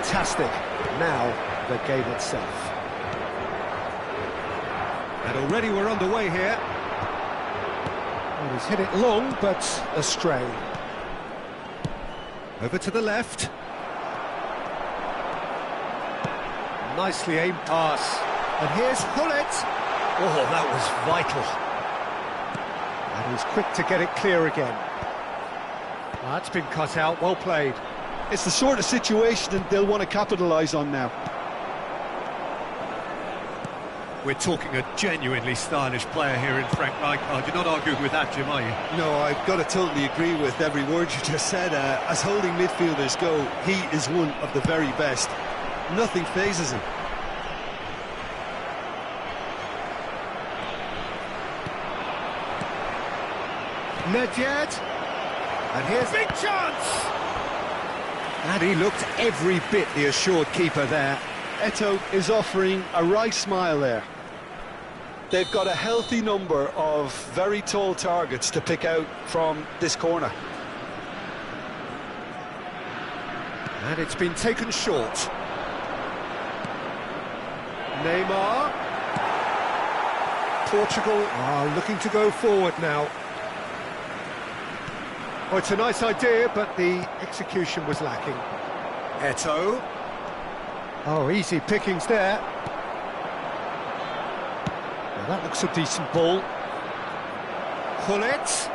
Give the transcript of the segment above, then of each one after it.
fantastic. Now, the game itself. And already we're underway here. Well, he's hit it long, but astray. Over to the left. Nicely aimed pass. And here's Hullet. Oh, that was vital. And he's quick to get it clear again. Well, that's been cut out, well played. It's the sort of situation that they'll want to capitalise on now. We're talking a genuinely stylish player here in Frank Rijkaard. You're not arguing with that, Jim, are you? No, I've got to totally agree with every word you just said. As holding midfielders go, he is one of the very best. Nothing phases him. Nedved. And here's big chance! And he looked every bit the assured keeper there. Eto'o is offering a wry smile there. They've got a healthy number of very tall targets to pick out from this corner. And it's been taken short. Neymar. Portugal are looking to go forward now. Oh, it's a nice idea, but the execution was lacking. Eto'o. Oh, easy pickings there. Now that looks a decent ball. Hullet.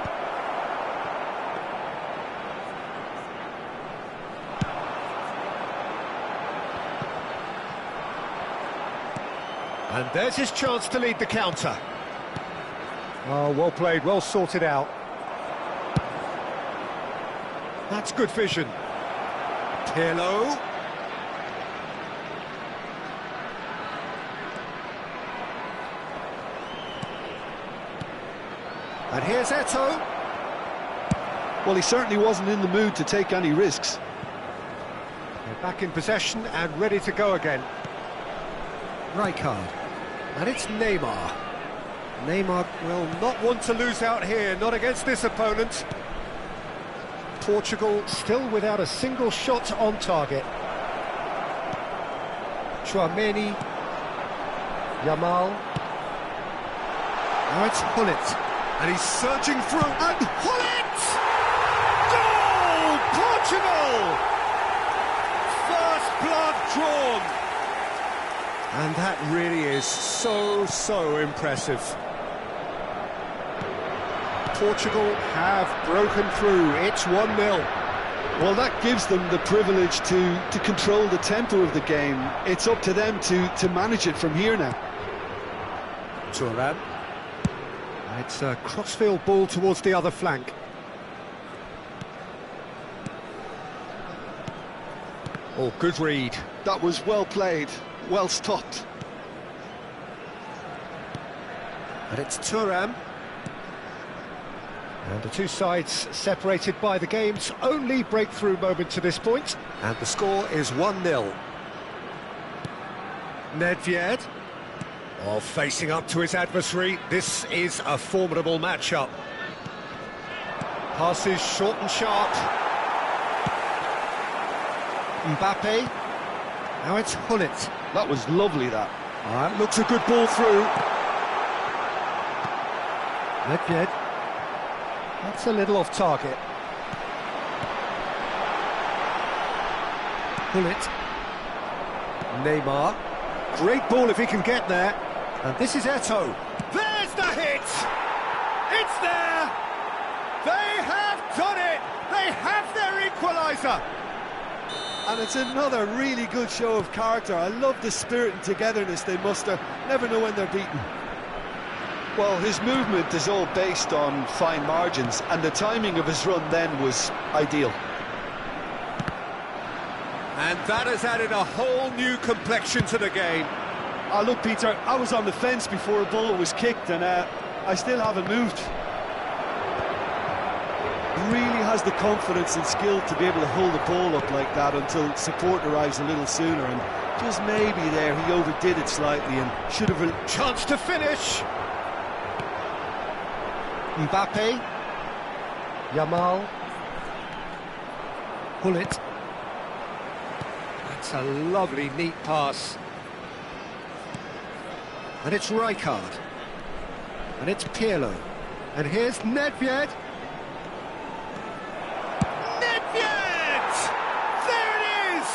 And there's his chance to lead the counter. Oh, well played, well sorted out. That's good vision. Pirlo. And here's Eto'o. Well, he certainly wasn't in the mood to take any risks. They're back in possession and ready to go again. Rijkaard. And it's Neymar. Neymar will not want to lose out here, not against this opponent. Portugal still without a single shot on target. Tchouaméni. Yamal. Now it's Hullet. And he's surging through. And Hullet! Goal! Portugal! First blood drawn. And that really is so impressive. Portugal have broken through. It's 1-0. Well, that gives them the privilege to control the tempo of the game. It's up to them to manage it from here now. Thuram. It's a crossfield ball towards the other flank. Oh, good read. That was well played, well stopped. And it's Thuram. And the two sides separated by the game's only breakthrough moment to this point. And the score is 1-0. Nedved. Oh, facing up to his adversary. This is a formidable matchup. Passes short and sharp. Mbappe. Now it's Hullet. That was lovely, that. Looks a good ball through. Nedved. That's a little off target. Hullet. Neymar. Great ball if he can get there. And this is Eto'o. There's the hit! It's there! They have done it! They have their equaliser! And it's another really good show of character. I love the spirit and togetherness they muster. Never know when they're beaten. Well, his movement is all based on fine margins, and the timing of his run then was ideal. And that has added a whole new complexion to the game. Look, Peter, I was on the fence before a ball was kicked, and I still haven't moved. Really has the confidence and skill to be able to hold the ball up like that until support arrives a little sooner, and just maybe there he overdid it slightly and should have a chance to finish. Mbappe. Yamal. Hullet. That's That's a lovely, neat pass. And it's Rijkaard. And it's Pirlo. And here's Nedved. Nedved! There it is!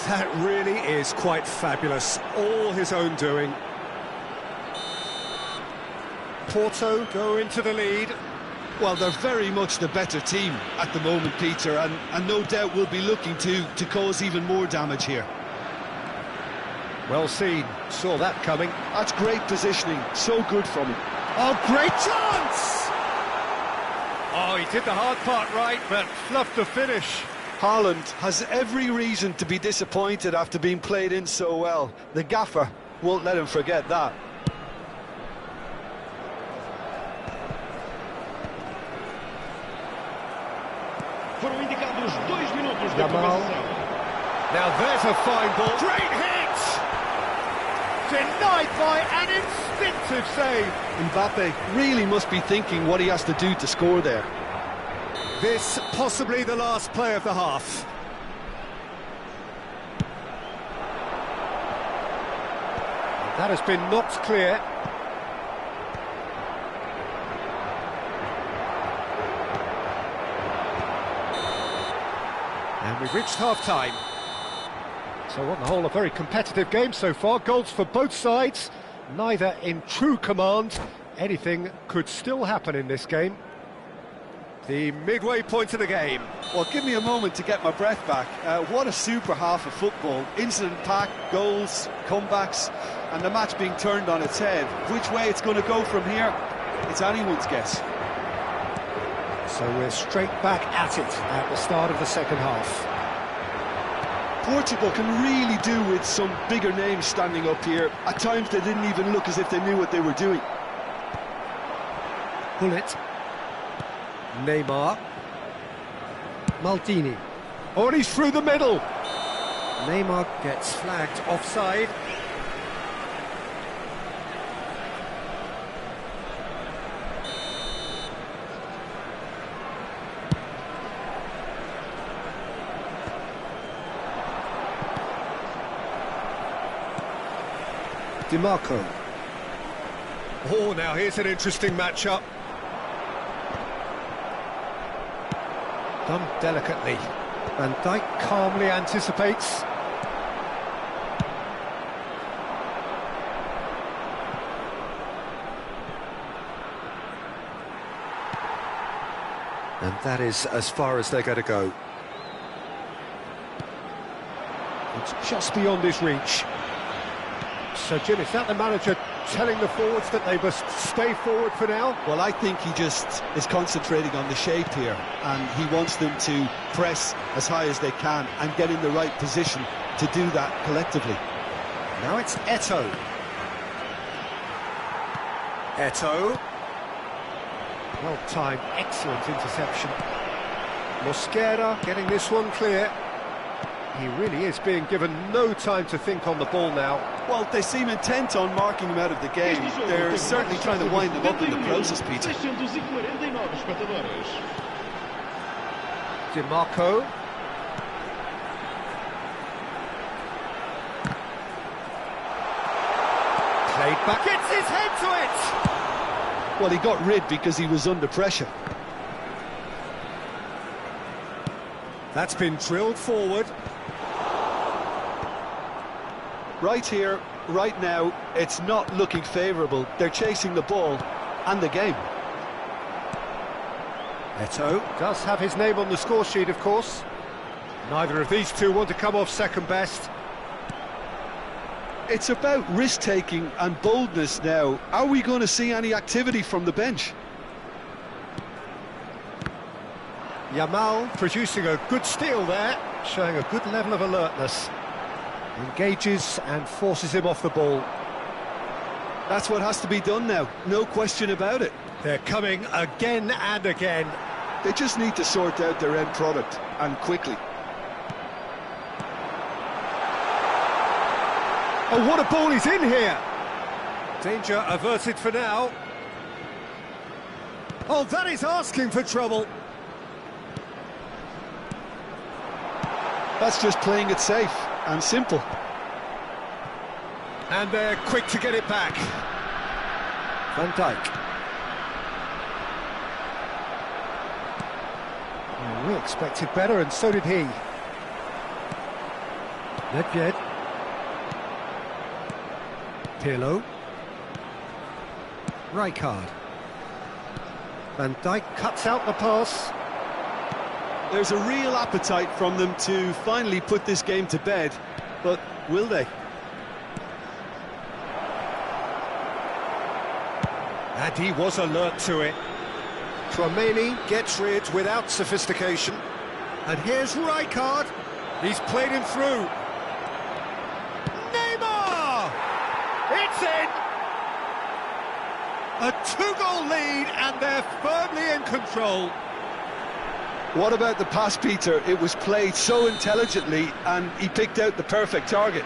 That really is quite fabulous. All his own doing. Porto go into the lead. Well, they're very much the better team at the moment, Peter, and no doubt will be looking to cause even more damage here. Well seen, saw that coming. That's great positioning, so good from him. Oh, great chance! Oh, he did the hard part right, but fluffed the finish. Haaland has every reason to be disappointed after being played in so well. The gaffer won't let him forget that. Yamal. Now there's a fine ball. Great hit! Denied by an instinctive save. Mbappe really must be thinking what he has to do to score there. This possibly the last play of the half. That has been knocked clear. And we've reached half-time. So on the whole, a very competitive game so far. Goals for both sides, neither in true command. Anything could still happen in this game. The midway point of the game. Well, give me a moment to get my breath back. What a super half of football. Incident-packed, goals, comebacks, and the match being turned on its head. Which way it's going to go from here, it's anyone's guess. So we're straight back at it at the start of the second half. Portugal can really do with some bigger names standing up here. At times they didn't even look as if they knew what they were doing. Gullit. Neymar. Maldini. Oh, and he's through the middle. Neymar gets flagged offside. DiMarco. Oh, now here's an interesting matchup. Done delicately. Van Dijk calmly anticipates. And that is as far as they're going to go. It's just beyond his reach. So, Jim, is that the manager telling the forwards that they must stay forward for now? Well, I think he just is concentrating on the shape here, and he wants them to press as high as they can and get in the right position to do that collectively. Now it's Eto'o. Eto'o. Well-timed, excellent interception. Mosquera getting this one clear. He really is being given no time to think on the ball now. Well, they seem intent on marking him out of the game. They're certainly trying to wind him up in the process, Peter. DiMarco. Played back, gets his head to it! Well, he got rid because he was under pressure. That's been drilled forward. Right here, right now, it's not looking favourable. They're chasing the ball and the game. Eto'o does have his name on the score sheet, of course. Neither of these two want to come off second best. It's about risk-taking and boldness now. Are we going to see any activity from the bench? Yamal producing a good steal there, showing a good level of alertness. Engages and forces him off the ball. That's what has to be done now, no question about it. They're coming again and again. They just need to sort out their end product, and quickly. Oh, what a ball he's in here! Danger averted for now. Oh, that is asking for trouble. That's just playing it safe and simple. And they're quick to get it back. Van Dijk. Well, we expected better, and so did he. Nedved. Pirlo. Rijkaard. Van Dijk cuts out the pass. There's a real appetite from them to finally put this game to bed, but will they? And he was alert to it. Tchouaméni gets rid without sophistication. And here's Rijkaard. He's played him through. Neymar! It's in! A two-goal lead, and they're firmly in control. What about the pass, Peter? It was played so intelligently, and he picked out the perfect target.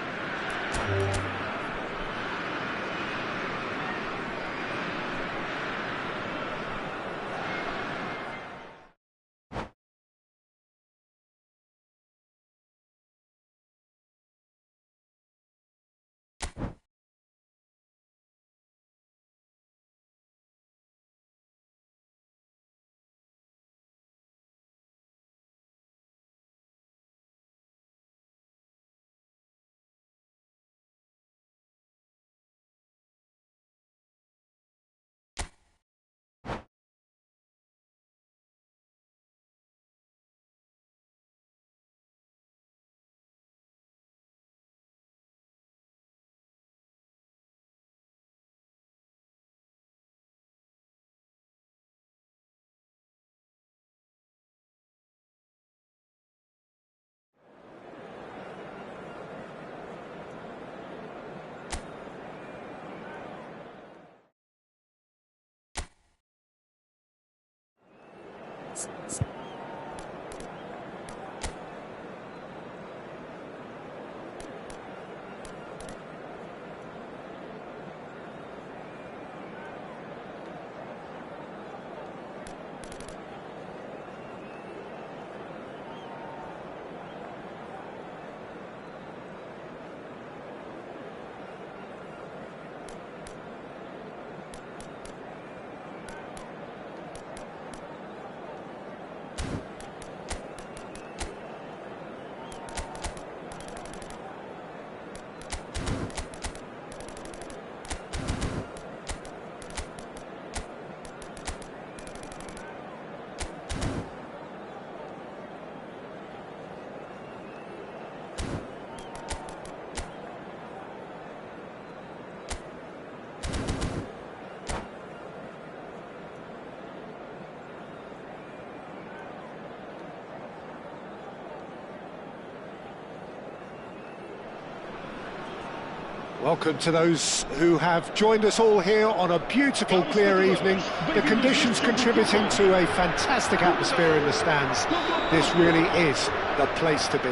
Welcome to those who have joined us all here on a beautiful, clear evening. The conditions contributing to a fantastic atmosphere in the stands. This really is the place to be.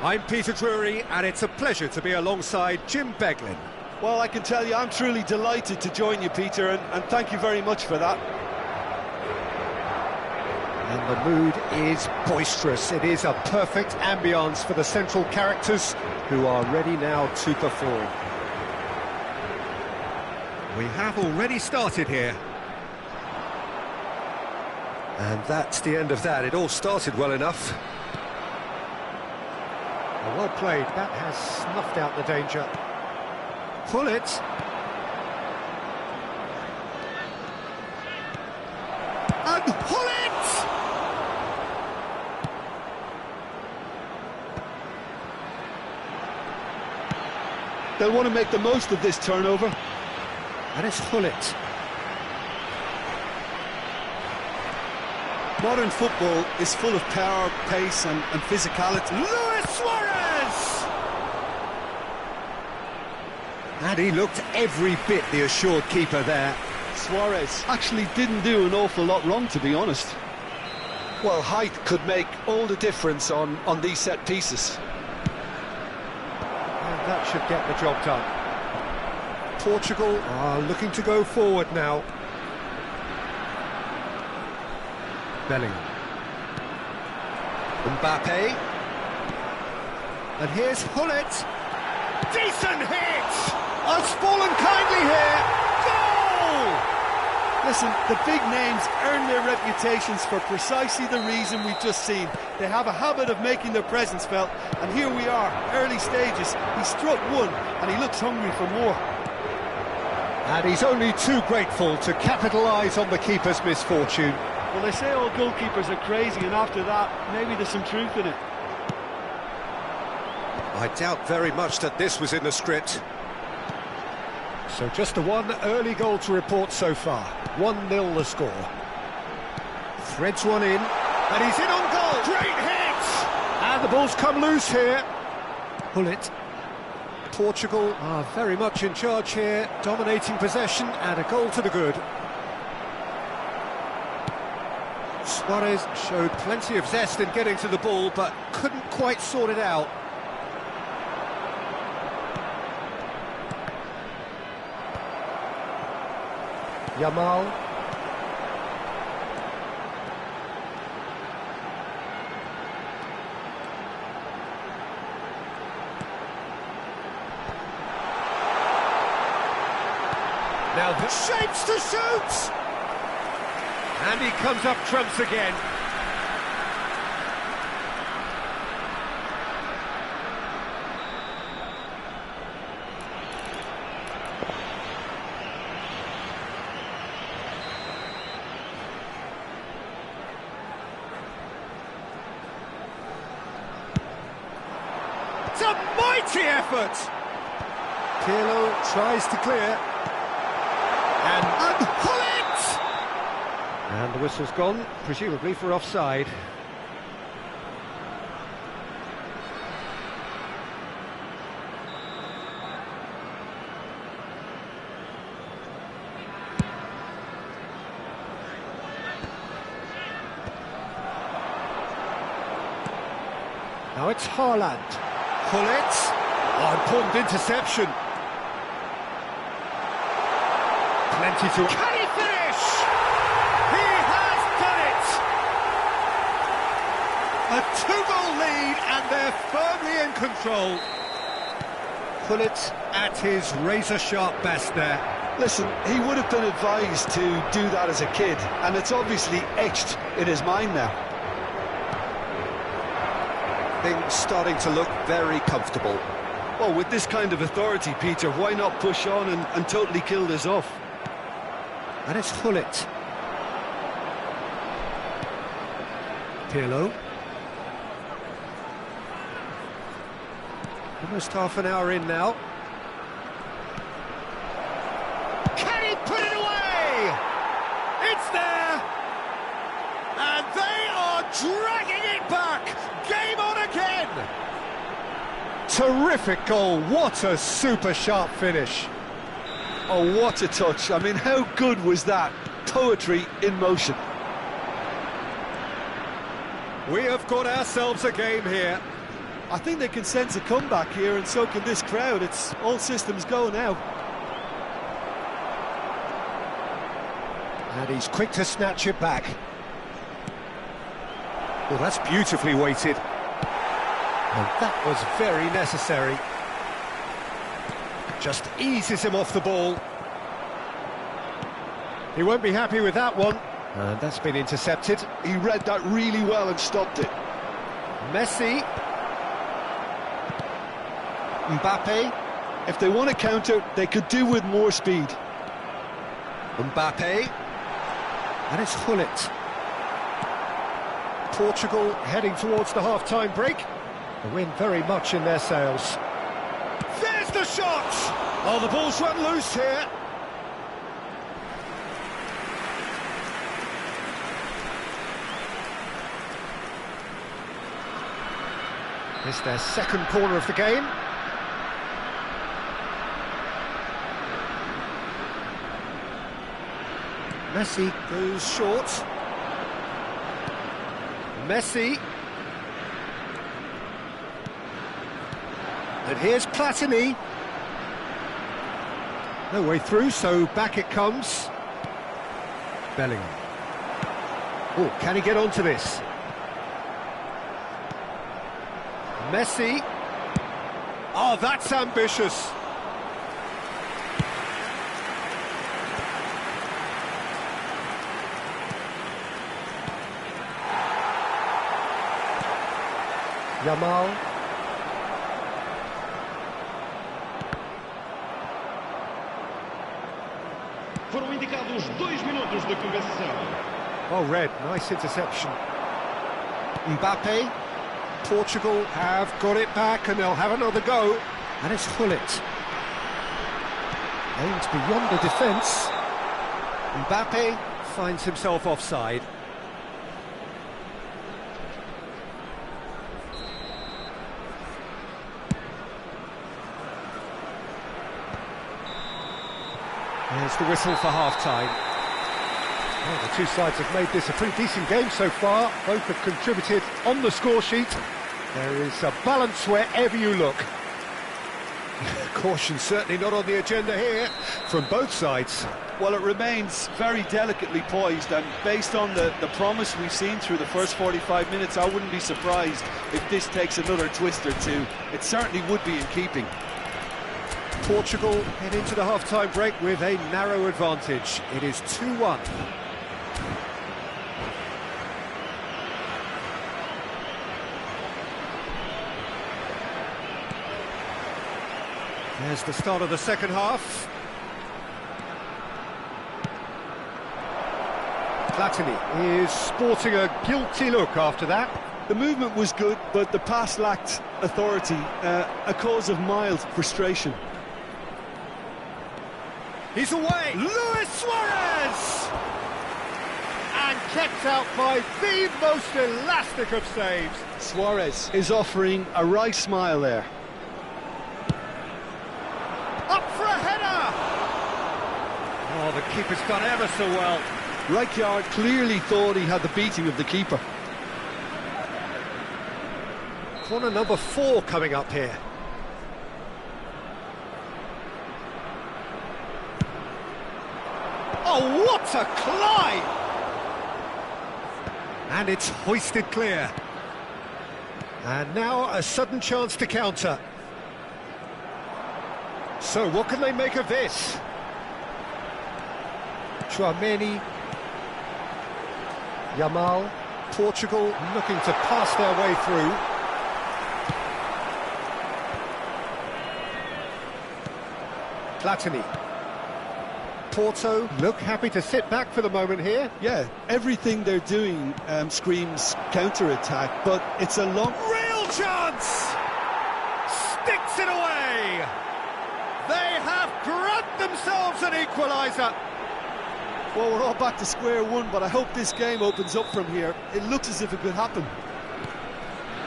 I'm Peter Drury, and it's a pleasure to be alongside Jim Beglin. Well, I can tell you, I'm truly delighted to join you, Peter, and thank you very much for that. And the mood is boisterous. It is a perfect ambience for the central characters who are ready now to perform. We have already started here. And that's the end of that. It all started well enough. Well played. That has snuffed out the danger. Pull it. And pull it! They'll want to make the most of this turnover. And it's Hullet. Modern football is full of power, pace and physicality. Luis Suarez! And he looked every bit the assured keeper there. Suarez actually didn't do an awful lot wrong, to be honest. Well, height could make all the difference on these set pieces. And that should get the job done. Portugal are looking to go forward now. Bellingham. Mbappe. And here's Hullet. Decent hit! Has fallen kindly here. Goal! Listen, the big names earn their reputations for precisely the reason we've just seen. They have a habit of making their presence felt, and here we are, early stages. He struck one, and he looks hungry for more. And he's only too grateful to capitalise on the keeper's misfortune. Well, they say all goalkeepers are crazy, and after that, maybe there's some truth in it. I doubt very much that this was in the script. So just the one early goal to report so far. 1-0 the score. Threads one in, and he's in on goal! Great hit! And the ball's come loose here. Hullet. Portugal are very much in charge here, dominating possession, and a goal to the good. Suarez showed plenty of zest in getting to the ball, but couldn't quite sort it out. Yamal. Now the shapes to shoot! And he comes up trumps again. It's a mighty effort! Pirlo tries to clear. And Hullet! And the whistle's gone, presumably for offside. Now it's Haaland. Hullet. Oh, important interception. Plenty to... Can he finish? He has done it! A two-goal lead, and they're firmly in control. Hullet at his razor-sharp best there. Listen, he would have been advised to do that as a kid, and it's obviously etched in his mind now. Things starting to look very comfortable. Well, with this kind of authority, Peter, why not push on and totally kill this off? And it's Hullet. Pirlo. Almost half an hour in now. Can he put it away? It's there! And they are dragging it back! Game on again! Terrific goal, what a super sharp finish. Oh, what a touch. I mean, how good was that? Poetry in motion. We have got ourselves a game here. I think they can sense a comeback here, and so can this crowd. It's all systems go now. And he's quick to snatch it back. Well, that's beautifully weighted. And that was very necessary. Just eases him off the ball. He won't be happy with that one. And that's been intercepted. He read that really well and stopped it. Messi. Mbappe. If they want to counter, they could do with more speed. Mbappe. And it's Hullet. Portugal heading towards the half-time break. The wind very much in their sails. There's the shot! Oh, the ball's run loose here. It's their second corner of the game. Messi goes short. Messi. And here's Platini. No way through, so back it comes. Bellingham. Oh, can he get onto this? Messi. Oh, that's ambitious. Yamal. Foram indicados 2 minutos de conversação. Oh, red, nice interception. Mbappe. Portugal have got it back and they'll have another go. And it's Gullit. Aimed beyond the defence. Mbappe finds himself offside. There's the whistle for half-time. Well, the two sides have made this a pretty decent game so far. Both have contributed on the score sheet. There is a balance wherever you look. Caution certainly not on the agenda here from both sides. Well, it remains very delicately poised, and based on the promise we've seen through the first 45 minutes, I wouldn't be surprised if this takes another twist or two. It certainly would be in keeping. Portugal head into the half-time break with a narrow advantage. It is 2-1. There's the start of the second half. Platini is sporting a guilty look after that. The movement was good, but the pass lacked authority, a cause of mild frustration. He's away! Luis Suarez! And kept out by the most elastic of saves. Suarez is offering a wry smile there. Up for a header! Oh, the keeper's done ever so well. Rijkaard clearly thought he had the beating of the keeper. Corner number 4 coming up here. Oh, what a climb! And it's hoisted clear. And now a sudden chance to counter. So what can they make of this? Tchouaméni. Yamal. Portugal looking to pass their way through. Platini. Porto look happy to sit back for the moment here. Yeah, everything they're doing screams counter-attack, but it's a long... Real chance! Sticks it away! They have grabbed themselves an equaliser. Well, we're all back to square one, but I hope this game opens up from here. It looks as if it could happen.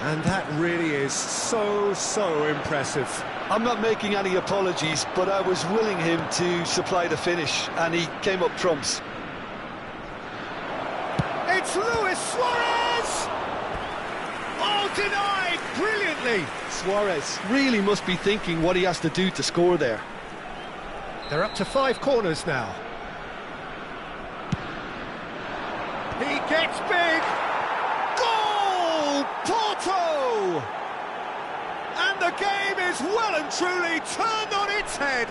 And that really is so impressive. I'm not making any apologies, but I was willing him to supply the finish, and he came up trumps. It's Luis Suarez! Oh, denied brilliantly! Suarez really must be thinking what he has to do to score there. They're up to 5 corners now. He gets big! Goal! Porto! And the game is well and truly turned on its head.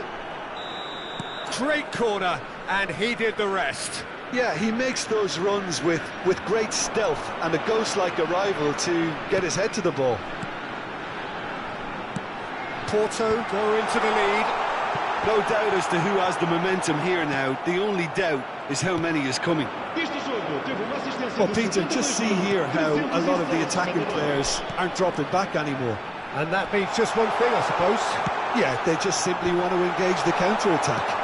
Great corner, and he did the rest. Yeah, he makes those runs with great stealth and a ghost-like arrival to get his head to the ball. Porto go into the lead. No doubt as to who has the momentum here now. The only doubt is how many is coming. Well, Peter, just see here how a lot of the attacking players aren't dropping back anymore. And that means just one thing, I suppose. Yeah, they just simply want to engage the counter-attack.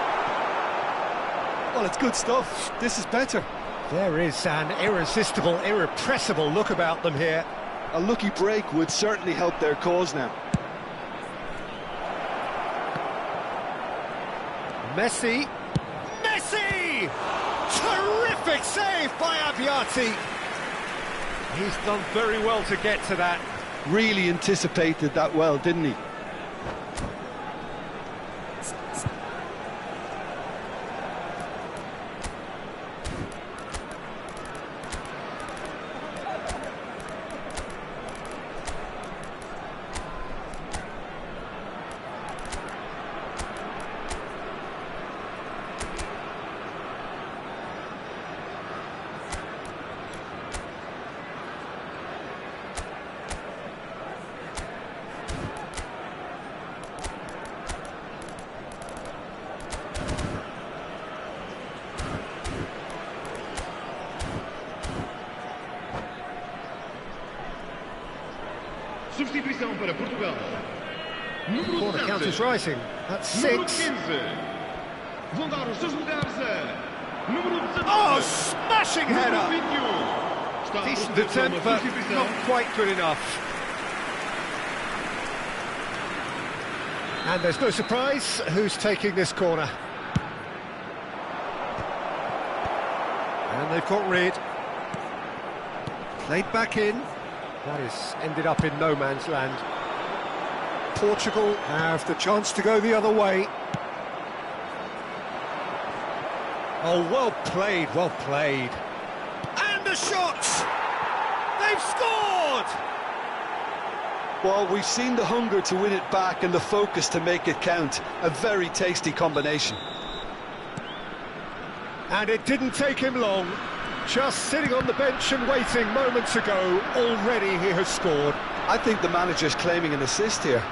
Well, it's good stuff. This is better. There is an irresistible, irrepressible look about them here. A lucky break would certainly help their cause now. Messi. Messi! Terrific save by Abbiati. He's done very well to get to that. Really anticipated that well, didn't he? Substituição para Portugal. Número Corner count is 7. rising. That's Número 6. 15. Vão dar os seus lugares a número 19. Oh, smashing Número header! 21. Está a Decent proceder para attempt, uma but substituição. not quite good enough. And there's no surprise who's taking this corner. And they've got rid. Played back in. That is ended up in no man's land. Portugal have the chance to go the other way. Oh, well played, well played. And a shot! They've scored! Well, we've seen the hunger to win it back and the focus to make it count. A very tasty combination. And it didn't take him long. Just sitting on the bench and waiting moments ago, already he has scored. I think the manager's claiming an assist here.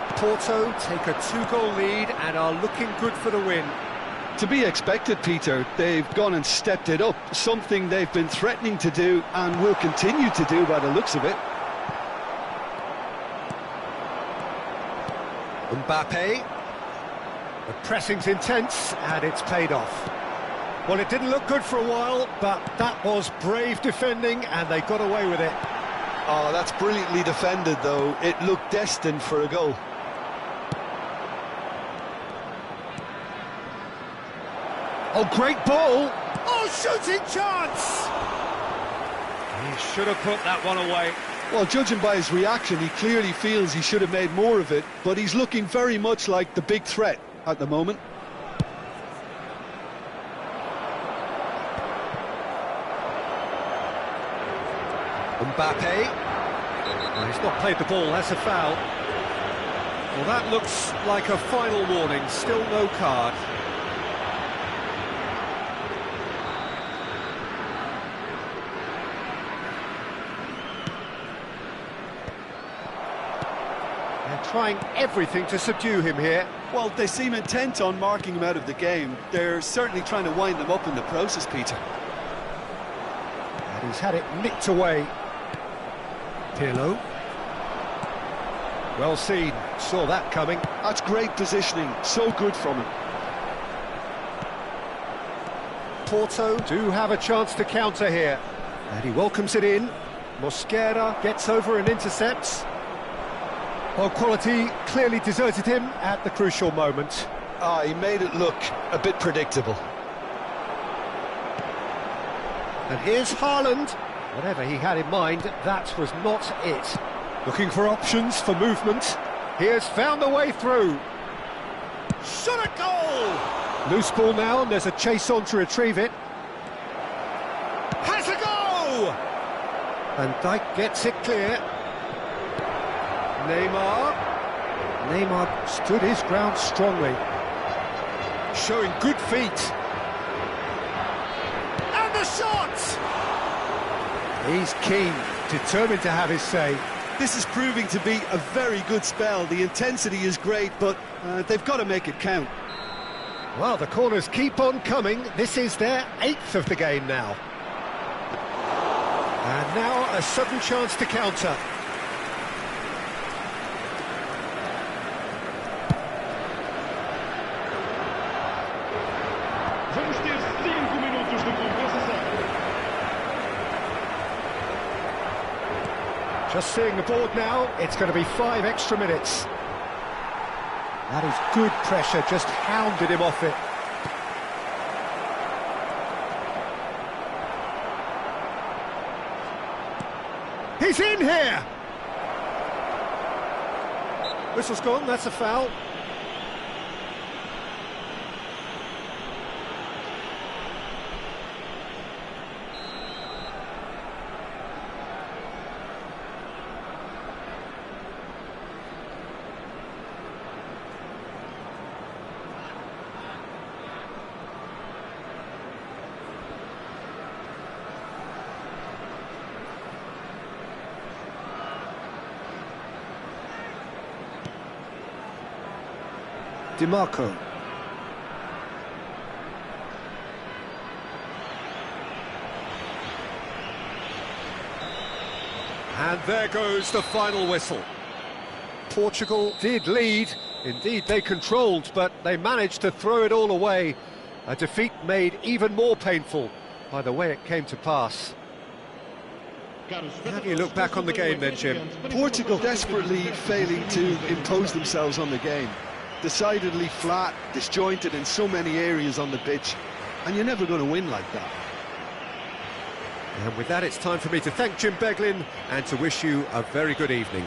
Porto take a 2-goal lead and are looking good for the win. To be expected, Peter. They've gone and stepped it up, something they've been threatening to do and will continue to do by the looks of it. Mbappe. The pressing's intense and it's paid off. Well, it didn't look good for a while, but that was brave defending and they got away with it. Oh, that's brilliantly defended, though. It looked destined for a goal. Oh, great ball! Oh, shooting chance! He should have put that one away. Well, judging by his reaction, he clearly feels he should have made more of it, but he's looking very much like the big threat at the moment. Mbappe. Well, he's not played the ball, that's a foul. Well, that looks like a final warning, still no card. They're trying everything to subdue him here. Well, they seem intent on marking him out of the game. They're certainly trying to wind them up in the process, Peter. And he's had it nicked away. Pirlo. Well seen, saw that coming. That's great positioning, so good from him. Porto do have a chance to counter here. And he welcomes it in. Mosquera gets over and intercepts. Well, quality clearly deserted him at the crucial moment. Ah, he made it look a bit predictable. And here's Haaland. Whatever he had in mind, that was not it. Looking for options for movement. He has found the way through. Shot a goal! Loose ball now, and there's a chase on to retrieve it. Has a go! Van Dijk gets it clear. Neymar stood his ground strongly. Showing good feet. And the shot! He's keen, determined to have his say. This is proving to be a very good spell. The intensity is great, but they've got to make it count. Well, the corners keep on coming. This is their 8th of the game now. And now a sudden chance to counter. Vamos ter 5 minutos de compensação. Just seeing the board now, it's going to be 5 extra minutes. That is good pressure, just hounded him off it. He's in here! Whistle's gone, that's a foul. DiMarco. And there goes the final whistle. Portugal did lead, indeed they controlled, but they managed to throw it all away. A defeat made even more painful by the way it came to pass. How do you look back on the game then, Jim? Portugal desperately failing to impose themselves on the game. Decidedly flat, disjointed in so many areas on the pitch, and you're never going to win like that. And with that, it's time for me to thank Jim Beglin and to wish you a very good evening.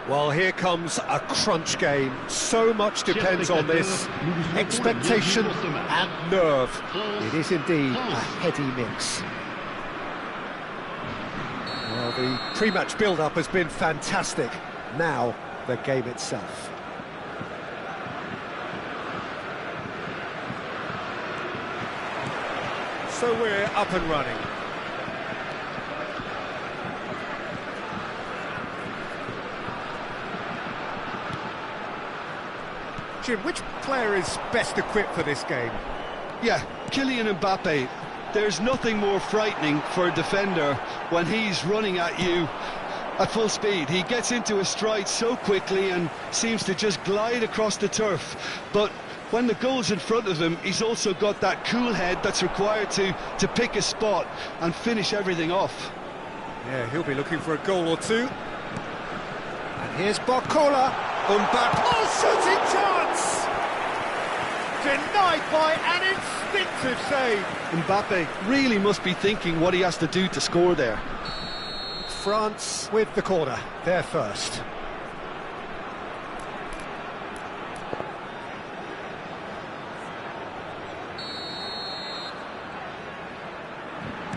Well, here comes a crunch game. So much depends on this. Expectation and nerve. It is indeed a heady mix. Well, the pre-match build-up has been fantastic. Now, the game itself. So we're up and running. Jim, which player is best equipped for this game? Yeah, Kylian Mbappe. There's nothing more frightening for a defender when he's running at you at full speed. He gets into a stride so quickly and seems to just glide across the turf. But when the goal's in front of him, he's also got that cool head that's required to pick a spot and finish everything off. Yeah, he'll be looking for a goal or two. And here's Barcola. Mbappe. Oh, shooting chance! Denied by an instinctive save. Mbappe really must be thinking what he has to do to score there. France with the corner, they're first.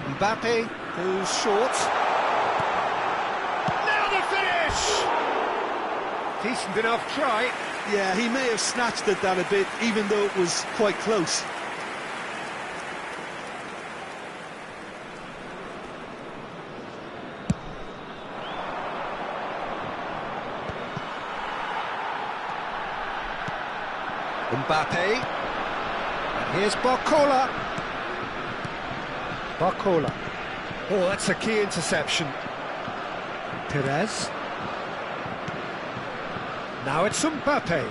Mbappe, who's short. Now the finish! Decent enough try. Yeah, he may have snatched at that a bit, even though it was quite close. Mbappe. And here's Barcola. Barcola. Oh, that's a key interception. Perez. Now it's Mbappe.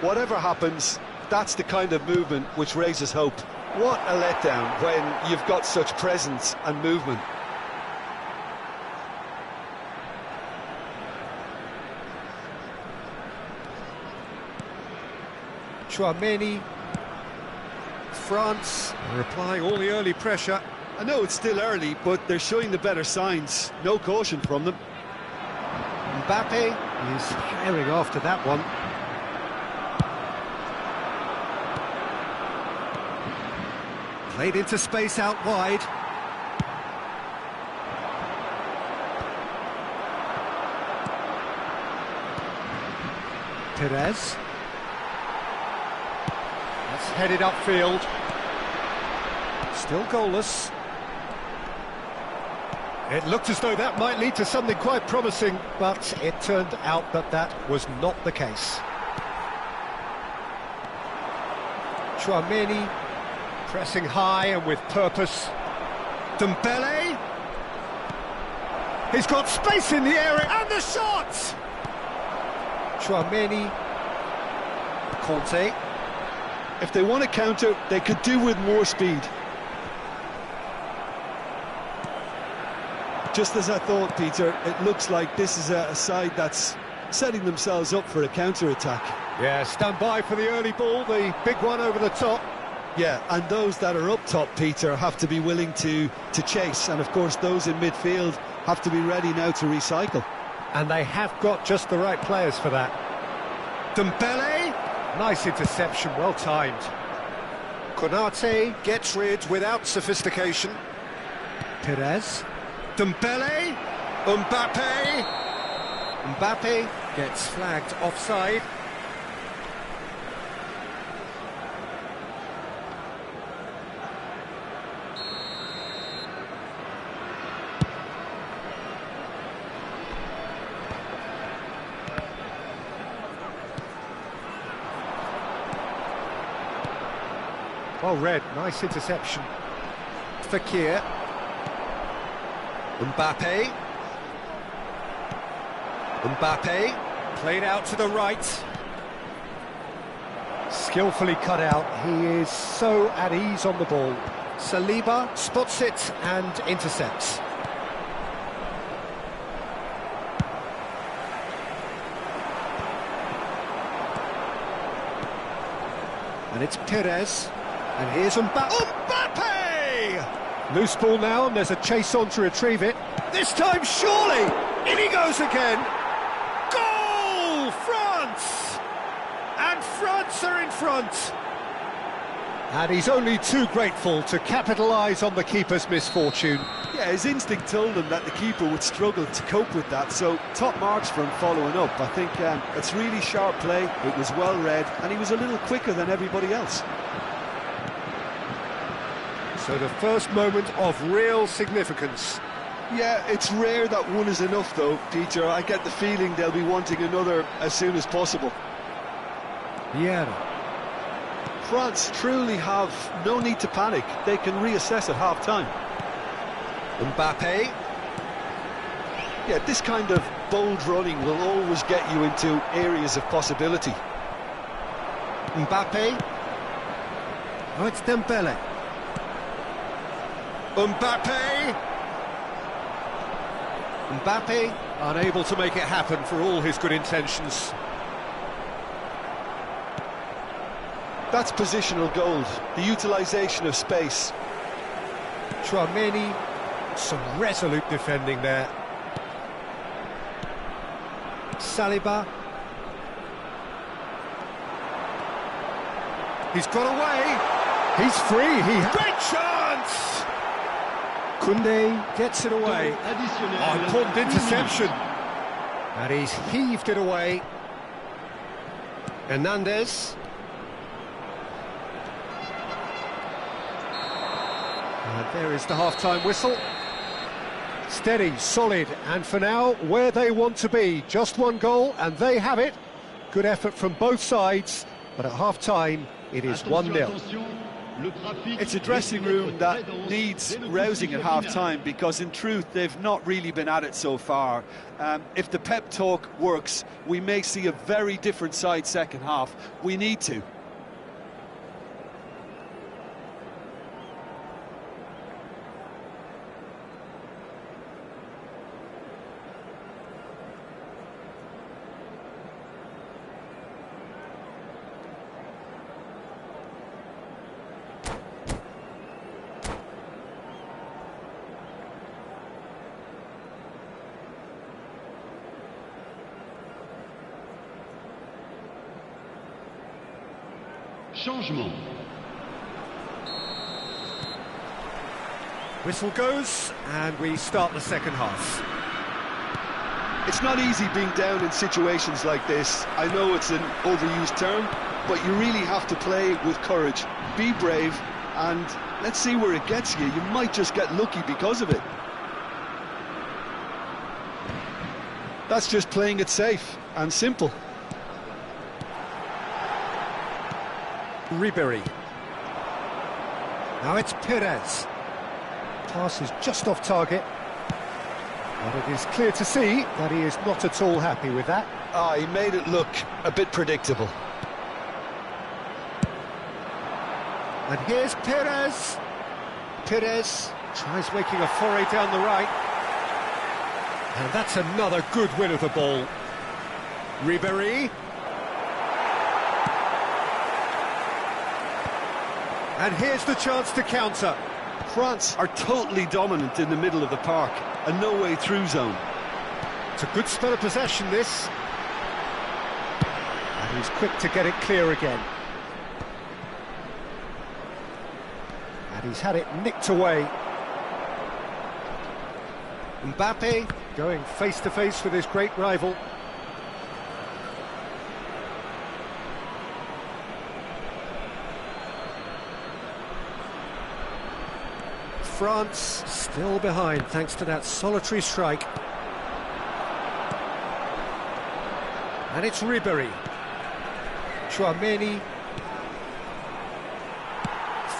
Whatever happens, that's the kind of movement which raises hope. What a letdown when you've got such presence and movement. Chouameni. France are applying all the early pressure. I know it's still early, but they're showing the better signs. No caution from them. Mbappe is firing after that one. Played into space out wide. Perez. That's headed upfield. Still goalless. It looked as though that might lead to something quite promising, but it turned out that that was not the case. Chouameni pressing high and with purpose. Dembele. He's got space in the area, and the shot! Chouameni. Conte. If they want to counter, they could do with more speed. Just as I thought, Peter, it looks like this is a side that's setting themselves up for a counter-attack. Yeah, stand by for the early ball, the big one over the top. Yeah, and those that are up top, Peter, have to be willing to chase. And, of course, those in midfield have to be ready now to recycle. And they have got just the right players for that. Dembele. Nice interception, well timed. Konate gets rid without sophistication. Perez. Dembele. Mbappe. Mbappe gets flagged offside. Well read, nice interception. Fakir. Mbappe. Mbappe, played out to the right. Skillfully cut out, he is so at ease on the ball. Saliba spots it and intercepts. And it's Perez. And here's Mbappe. Loose ball now, and there's a chase on to retrieve it. This time, surely! In he goes again! Goal! France are in front! And he's only too grateful to capitalise on the keeper's misfortune. Yeah, his instinct told him that the keeper would struggle to cope with that, so top marks for him following up. I think it's really sharp play, it was well read, and he was a little quicker than everybody else. So the first moment of real significance. Yeah, it's rare that one is enough though, Peter. I get the feeling they'll be wanting another as soon as possible. Vieira. France truly have no need to panic. They can reassess at half-time. Mbappe. Yeah, this kind of bold running will always get you into areas of possibility. Mbappe. Oh, it's Dembele. Mbappe. Mbappe unable to make it happen for all his good intentions. That's positional gold, the utilisation of space. Tchouaméni, some resolute defending there. Saliba. He's got away. He's free. Great chance! Koundé gets it away. Important interception. And he's heaved it away. Hernandez. And there is the half-time whistle. Steady, solid, and for now, where they want to be. Just one goal, and they have it. Good effort from both sides, but at half-time, it is 1-0. It's a dressing room that needs rousing at half-time, because in truth, they've not really been at it so far. If the pep talk works, we may see a very different side second half. We need to. Changement. Whistle goes, and we start the second half. It's not easy being down in situations like this. I know it's an overused term, but you really have to play with courage. Be brave, and let's see where it gets you. You might just get lucky because of it. That's just playing it safe and simple. Ribéry. Now it's Perez. Pass is just off target. But it is clear to see that he is not at all happy with that. He made it look a bit predictable. And here's Perez. Perez tries making a foray down the right. And that's another good win of the ball. Ribéry. And here's the chance to counter. France are totally dominant in the middle of the park, a no-way through zone. It's a good spell of possession, this. And he's quick to get it clear again. And he's had it nicked away. Mbappe going face-to-face with his great rival. France still behind thanks to that solitary strike. And it's Ribéry. Tchouaméni.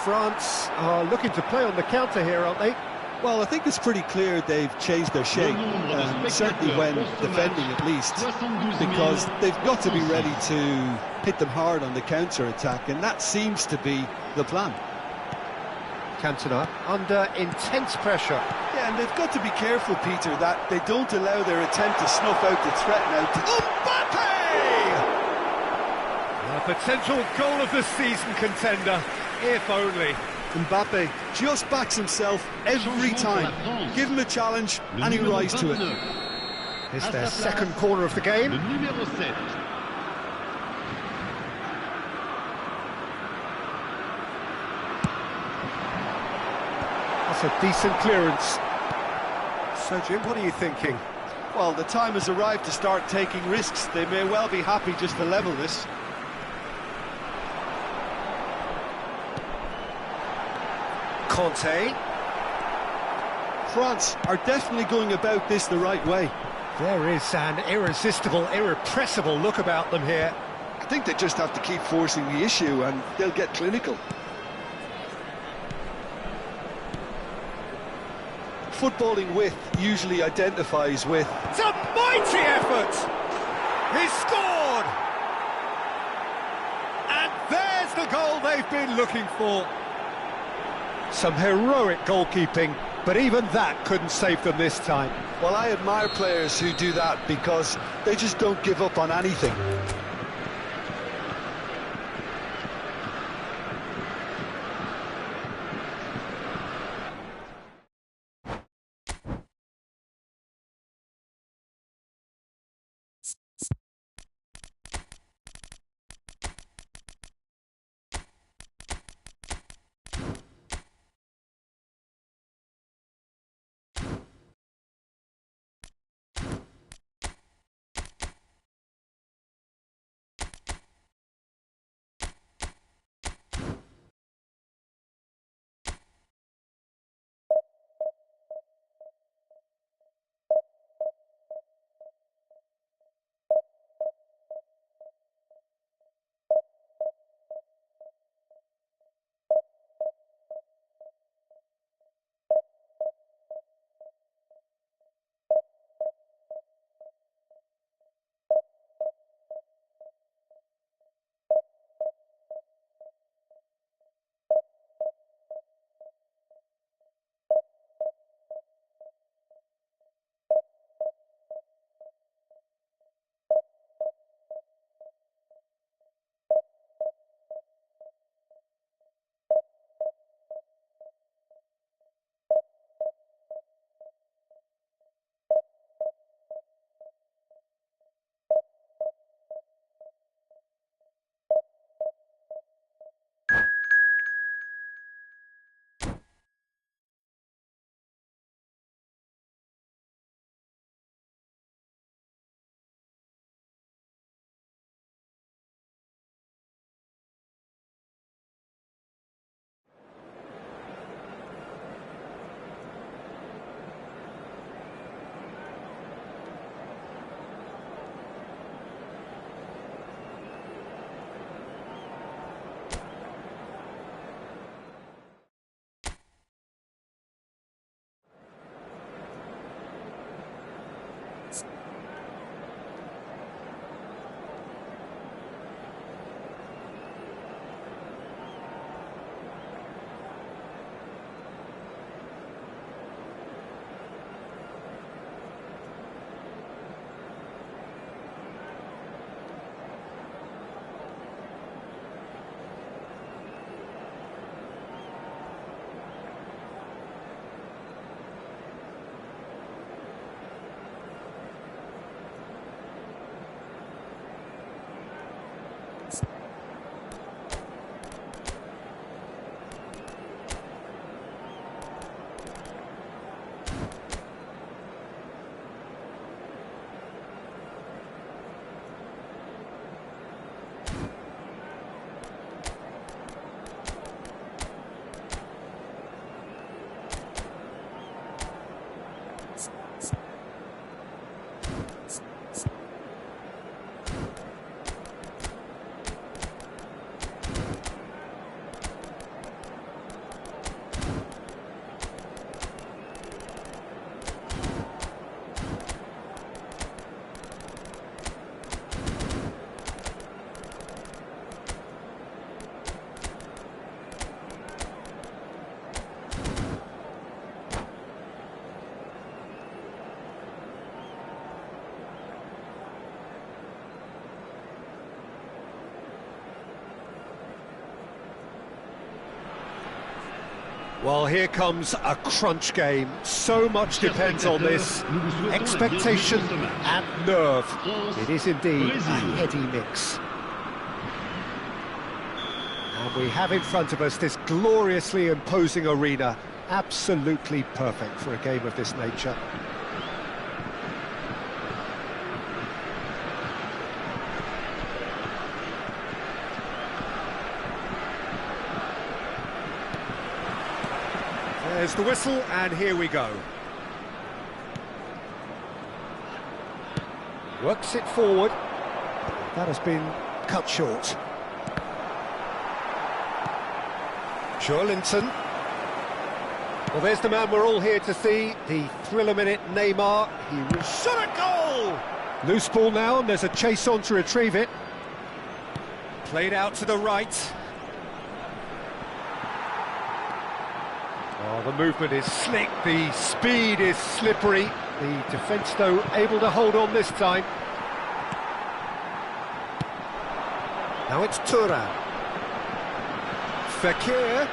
France are looking to play on the counter here, aren't they? Well, I think it's pretty clear they've changed their shape, certainly when defending at least, because they've got to be ready to hit them hard on the counter-attack, and that seems to be the plan. Cantona under intense pressure. Yeah, and they've got to be careful, Peter, that they don't allow their attempt to snuff out the threat now to... Mbappe! A potential goal of the season contender, if only. Mbappe just backs himself every time. Give him a challenge and he rise to it. It's their second corner of the game. That's a decent clearance. So, Jim, what are you thinking? Well, the time has arrived to start taking risks. They may well be happy just to level this. Conte. France are definitely going about this the right way. There is an irresistible, irrepressible look about them here. I think they just have to keep forcing the issue and they'll get clinical. Footballing with usually identifies with... It's a mighty effort! He's scored! And there's the goal they've been looking for. Some heroic goalkeeping, but even that couldn't save them this time. Well, I admire players who do that because they just don't give up on anything. Well, here comes a crunch game. So much depends on this. Expectation and nerve. It is indeed a heady mix. And we have in front of us this gloriously imposing arena Absolutely perfect for a game of this nature. There's the whistle, and here we go. Works it forward. That has been cut short. Joelinton. Well, there's the man we're all here to see, the thriller-minute Neymar. He shot a goal! Loose ball now, and there's a chase on to retrieve it. Played out to the right. Oh, the movement is slick, the speed is slippery. The defence, though, able to hold on this time. Now it's Thuram. Fekir.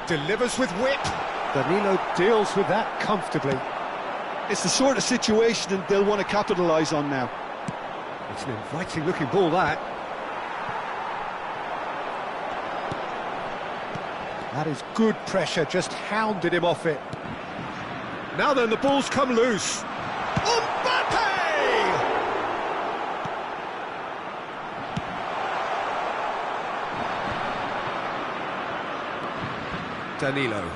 Delivers with whip. Danilo deals with that comfortably. It's the sort of situation they'll want to capitalise on now. It's an inviting looking ball, that. That is good pressure, just hounded him off it. Now then, the ball's come loose. Mbappe! Danilo.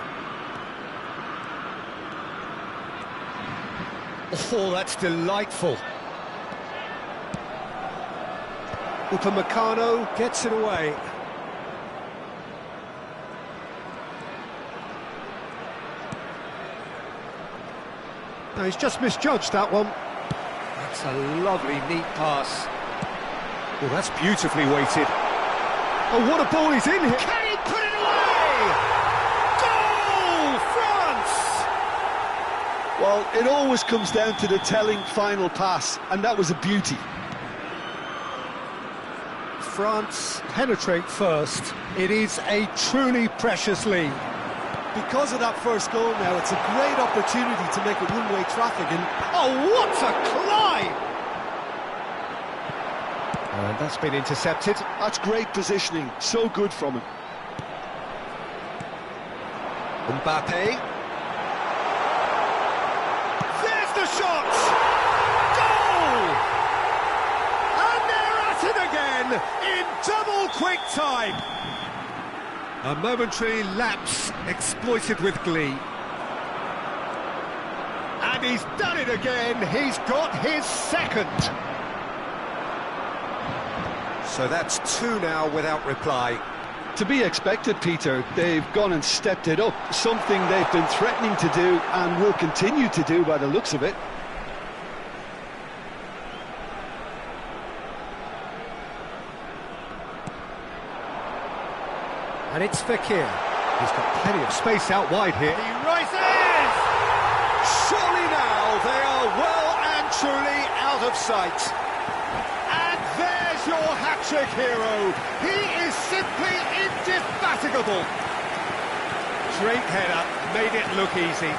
Oh, that's delightful. Upamecano gets it away. No, he's just misjudged that one. That's a lovely, neat pass. Oh, that's beautifully weighted. Oh, what a ball he's in here. Can he put it away? Goal, France! Well, it always comes down to the telling final pass, and that was a beauty. France penetrate first. It is a truly precious lead. Because of that first goal now, it's a great opportunity to make it one-way traffic, and oh, what a climb! And that's been intercepted. That's great positioning, so good from him. Mbappe. There's the shot! Goal! And they're at it again in double quick time. A momentary lapse exploited with glee. And he's done it again. He's got his second. So that's two now without reply. To be expected, Peter. They've gone and stepped it up, something they've been threatening to do and will continue to do by the looks of it. And it's Fekir. He's got plenty of space out wide here. He rises! Surely now they are well and truly out of sight. And there's your hat-trick hero. He is simply indefatigable. Straight header, made it look easy.